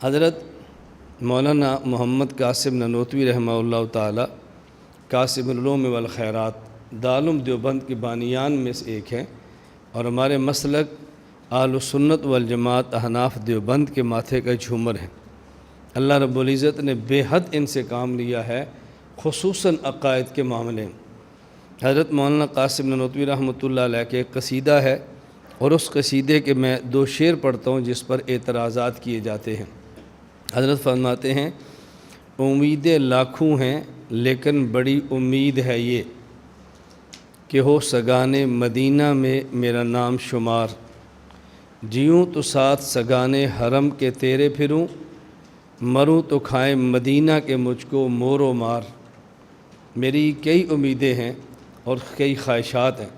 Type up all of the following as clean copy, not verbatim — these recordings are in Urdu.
حضرت مولانا محمد قاسم نانوتوی رحمہ اللہ تعالی قاسم العلوم والخیرات دارالعلوم دیوبند کے بانیان میں سے ایک ہیں، اور ہمارے مسلک اہل سنت والجماعت احناف دیوبند کے ماتھے کا جھومر ہیں۔ اللہ رب العزت نے بے حد ان سے کام لیا ہے، خصوصاً عقائد کے معاملے میں۔ حضرت مولانا قاسم نانوتوی رحمۃ اللہ علیہ کے ایک قصیدہ ہے، اور اس قصیدے کے میں 2 شعر پڑھتا ہوں جس پر اعتراضات کیے جاتے ہیں۔ حضرت فرماتے ہیں، امیدیں لاکھوں ہیں لیکن بڑی امید ہے یہ کہ ہو سگانے مدینہ میں میرا نام شمار، جیوں تو ساتھ سگانے حرم کے تیرے پھروں، مروں تو کھائیں مدینہ کے مجھ کو مور و مار۔ میری کئی امیدیں ہیں اور کئی خواہشات ہیں،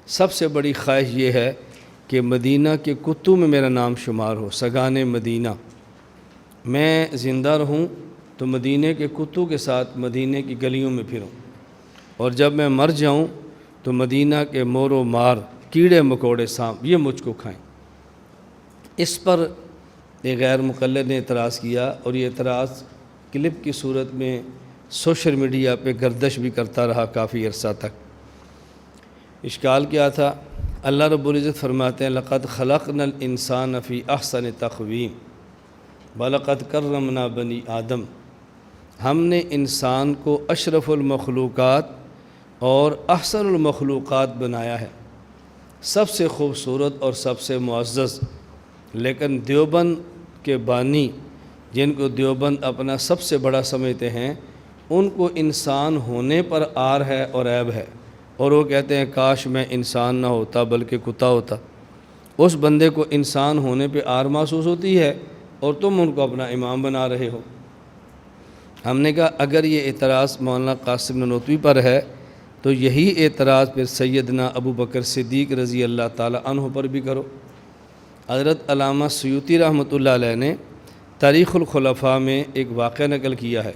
سب سے بڑی خواہش یہ ہے کہ مدینہ کے کتوں میں میرا نام شمار ہو، سگانے مدینہ۔ میں زندہ رہوں تو مدینہ کے کتوں کے ساتھ مدینہ کی گلیوں میں پھروں، اور جب میں مر جاؤں تو مدینہ کے مور و مار، کیڑے مکوڑے سانپ یہ مجھ کو کھائیں۔ اس پر ایک غیر مقلد نے اعتراض کیا، اور یہ اعتراض کلپ کی صورت میں سوشل میڈیا پہ گردش بھی کرتا رہا کافی عرصہ تک۔ اشکال کیا تھا؟ اللہ رب العزت فرماتے ہیں، لقد خلقنا الانسان فی احسن تقویم وَلَقَدْ كَرَّمْنَا بنی آدم۔ ہم نے انسان کو اشرف المخلوقات اور احسن المخلوقات بنایا ہے، سب سے خوبصورت اور سب سے معزز۔ لیکن دیوبند کے بانی، جن کو دیوبند اپنا سب سے بڑا سمجھتے ہیں، ان کو انسان ہونے پر عار ہے اور عیب ہے، اور وہ کہتے ہیں کاش میں انسان نہ ہوتا بلکہ کتا ہوتا۔ اس بندے کو انسان ہونے پہ عار محسوس ہوتی ہے، اور تم ان کو اپنا امام بنا رہے ہو۔ ہم نے کہا اگر یہ اعتراض مولانا قاسم نانوتوی پر ہے تو یہی اعتراض پھر سیدنا ابو بکر صدیق رضی اللہ تعالی عنہ پر بھی کرو۔ حضرت علامہ سیوطی رحمۃ اللہ علیہ نے تاریخ الخلفاء میں ایک واقعہ نقل کیا ہے۔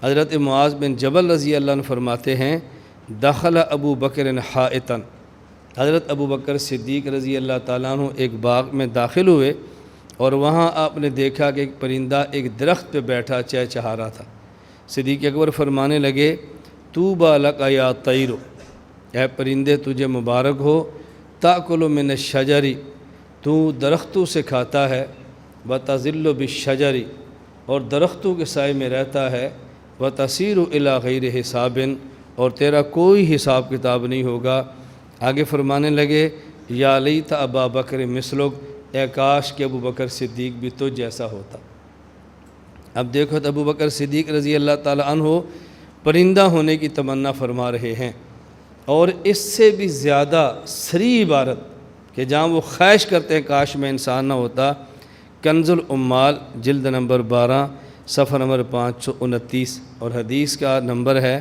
حضرت معاذ بن جبل رضی اللہ عنہ فرماتے ہیں، دخل ابو بکر حائطا، حضرت ابو بکر صدیق رضی اللہ تعالیٰ عنہ ایک باغ میں داخل ہوئے، اور وہاں آپ نے دیکھا کہ ایک پرندہ ایک درخت پہ بیٹھا چہچہا رہا تھا۔ صدیق اکبر فرمانے لگے، طوبی لک یا طیر، اے پرندے تجھے مبارک ہو، تاکل من الشجر، تو درختوں سے کھاتا ہے، وتظل بالشجر، اور درختوں کے سائے میں رہتا ہے، وتصیر الی غیر حساب، اور تیرا کوئی حساب کتاب نہیں ہوگا۔ آگے فرمانے لگے، یا لیت ابا بکر مثلک، اے کاش کہ ابو بکر صدیق بھی تو جیسا ہوتا۔ اب دیکھو تو ابو بکر صدیق رضی اللہ تعالی عنہ پرندہ ہونے کی تمنا فرما رہے ہیں، اور اس سے بھی زیادہ صریح عبارت کہ جہاں وہ خواہش کرتے ہیں کاش میں انسان نہ ہوتا، کنز العمال جلد نمبر 12 صفحہ نمبر 529، اور حدیث کا نمبر ہے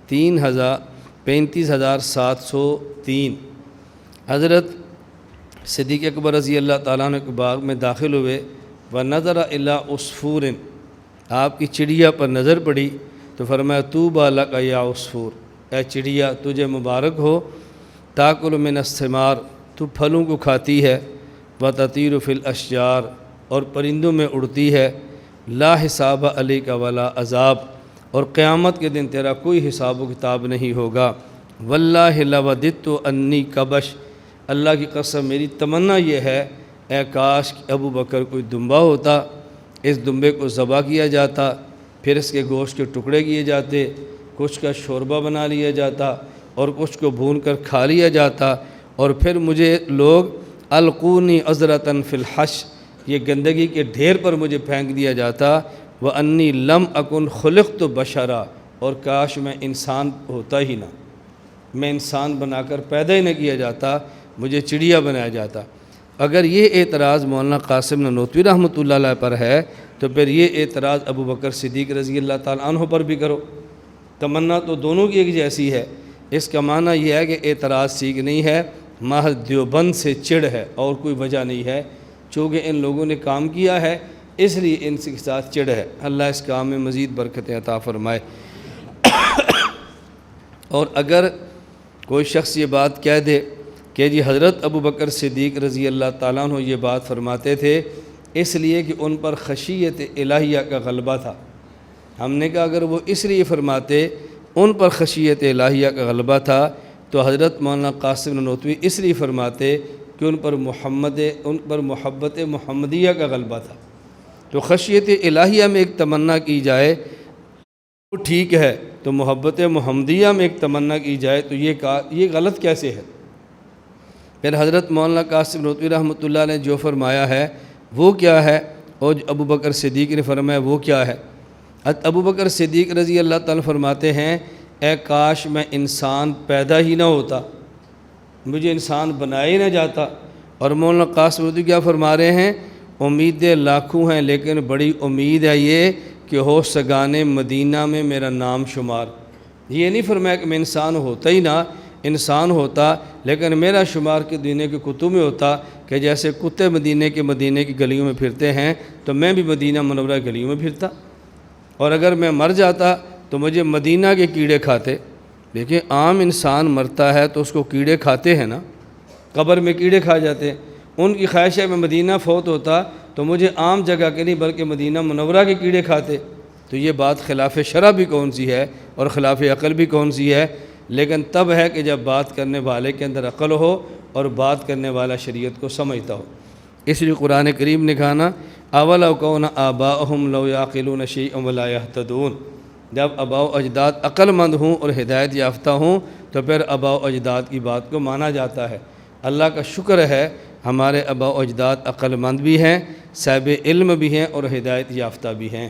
35703۔ حضرت صدیق اکبر رضی اللہ تعالیٰ عنہ کے باغ میں داخل ہوئے، وَنَظَرَ إِلَىٰ عُصْفُورٍ، آپ کی چڑیا پر نظر پڑی تو فرمایا، طوبی لک یا عصفور، اے چڑیا تجھے مبارک ہو، تاکل من الثمار، تو پھلوں کو کھاتی ہے، وتطیر فی الاشجار، اور پرندوں میں اڑتی ہے، لا حساب علیک ولا عذاب، اور قیامت کے دن تیرا کوئی حساب و کتاب نہیں ہوگا۔ واللہ لوددت انی کبش، اللہ کی قسم میری تمنا یہ ہے، اے کاش کہ ابو بکر کوئی دمبا ہوتا، اس دمبے کو ذبح کیا جاتا، پھر اس کے گوشت کے ٹکڑے کیے جاتے، کچھ کا شوربہ بنا لیا جاتا، اور کچھ کو بھون کر کھا لیا جاتا، اور پھر مجھے لوگ القونی عذرتاً فی الحش، یہ گندگی کے ڈھیر پر مجھے پھینک دیا جاتا، وانی لم اکن خلقت بشرا، اور کاش میں انسان ہوتا ہی نہ، میں انسان بنا کر پیدا ہی نہ کیا جاتا، مجھے چڑیا بنایا جاتا۔ اگر یہ اعتراض مولانا قاسم نانوتوی رحمۃ اللہ علیہ پر ہے تو پھر یہ اعتراض ابو بکر صدیق رضی اللہ تعالیٰ عنہ پر بھی کرو۔ تمنا تو دونوں کی ایک جیسی ہے۔ اس کا معنی یہ ہے کہ اعتراض سیکھ نہیں ہے، محض دیوبند سے چڑ ہے اور کوئی وجہ نہیں ہے، چونکہ ان لوگوں نے کام کیا ہے اس لیے ان کے ساتھ چڑ ہے۔ اللہ اس کام میں مزید برکتیں عطا فرمائے۔ اور اگر کوئی شخص یہ بات کہہ دے کہ جی حضرت ابو بکر صدیق رضی اللہ تعالیٰ عنہ یہ بات فرماتے تھے اس لیے کہ ان پر خشیت الہیہ کا غلبہ تھا۔ ہم نے کہا اگر وہ اس لیے فرماتے ان پر خشیت الہیہ کا غلبہ تھا تو حضرت مولانا قاسم نانوتوی اس لیے فرماتے کہ ان پر محبت محمدیہ کا غلبہ تھا۔ تو خشیت الہیہ میں ایک تمنا کی جائے وہ ٹھیک ہے، تو محبت محمدیہ میں ایک تمنا کی جائے تو یہ غلط کیسے ہے؟ پھر حضرت مولانا قاسم نانوتوی رحمۃ اللہ نے جو فرمایا ہے وہ کیا ہے، اور ابو بکر صدیق نے فرمایا وہ کیا ہے؟ ابو بکر صدیق رضی اللہ تعالیٰ فرماتے ہیں اے کاش میں انسان پیدا ہی نہ ہوتا، مجھے انسان بنایا ہی نہ جاتا۔ اور مولانا قاسم نانوتوی کیا فرما رہے ہیں؟ امیدیں لاکھوں ہیں لیکن بڑی امید ہے یہ کہ ہو سگانے مدینہ میں میرا نام شمار۔ یہ نہیں فرمایا کہ میں انسان ہوتا ہی نہ، انسان ہوتا لیکن میرا شمار کے دنیا کے کتب میں ہوتا کہ جیسے کتے مدینے کی گلیوں میں پھرتے ہیں تو میں بھی مدینہ منورہ گلیوں میں پھرتا، اور اگر میں مر جاتا تو مجھے مدینہ کے کیڑے کھاتے۔ دیکھیں عام انسان مرتا ہے تو اس کو کیڑے کھاتے ہیں نا، قبر میں کیڑے کھا جاتے ہیں۔ ان کی خواہش ہے میں مدینہ فوت ہوتا تو مجھے عام جگہ کے نہیں بلکہ مدینہ منورہ کے کیڑے کھاتے۔ تو یہ بات خلاف شرع بھی کون سی ہے اور خلاف عقل بھی کون سی ہے؟ لیکن تب ہے کہ جب بات کرنے والے کے اندر عقل ہو اور بات کرنے والا شریعت کو سمجھتا ہو۔ اس لیے قرآن کریم نے کہا نا اولو کون آباؤہم لو یعقلون شیئا ولا یہتدون، جب آباء و اجداد عقل مند ہوں اور ہدایت یافتہ ہوں تو پھر آباء و اجداد کی بات کو مانا جاتا ہے۔ اللہ کا شکر ہے ہمارے آباء و اجداد عقل مند بھی ہیں، صاحب علم بھی ہیں اور ہدایت یافتہ بھی ہیں۔